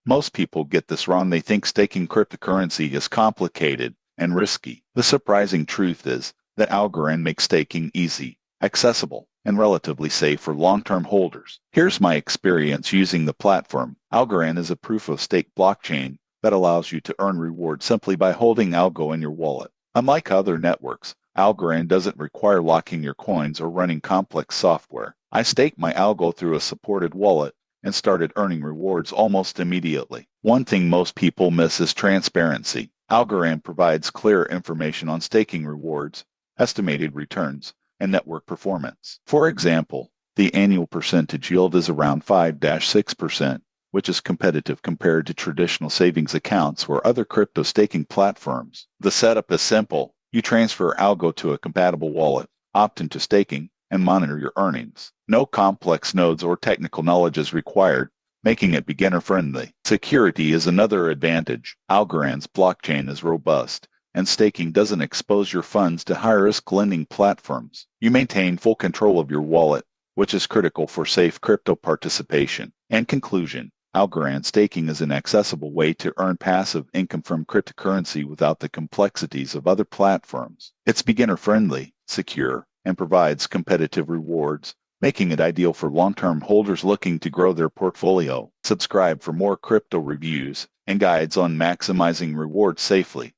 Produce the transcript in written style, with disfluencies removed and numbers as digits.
Most people get this wrong. They think staking cryptocurrency is complicated and risky. The surprising truth is that Algorand makes staking easy, accessible, and relatively safe for long-term holders. Here's my experience using the platform. Algorand is a proof-of-stake blockchain that allows you to earn rewards simply by holding Algo in your wallet. Unlike other networks, Algorand doesn't require locking your coins or running complex software. I staked my Algo through a supported wallet and started earning rewards almost immediately. One thing most people miss is transparency. Algorand provides clear information on staking rewards, estimated returns, and network performance. For example, the annual percentage yield is around 5-6%, which is competitive compared to traditional savings accounts or other crypto staking platforms. The setup is simple. You transfer Algo to a compatible wallet, opt into staking, and monitor your earnings. No complex nodes or technical knowledge is required, making it beginner-friendly. Security is another advantage. Algorand's blockchain is robust, and staking doesn't expose your funds to high-risk lending platforms. You maintain full control of your wallet, which is critical for safe crypto participation. In conclusion, Algorand staking is an accessible way to earn passive income from cryptocurrency without the complexities of other platforms. It's beginner-friendly, secure, and provides competitive rewards, making it ideal for long-term holders looking to grow their portfolio. Subscribe for more crypto reviews and guides on maximizing rewards safely.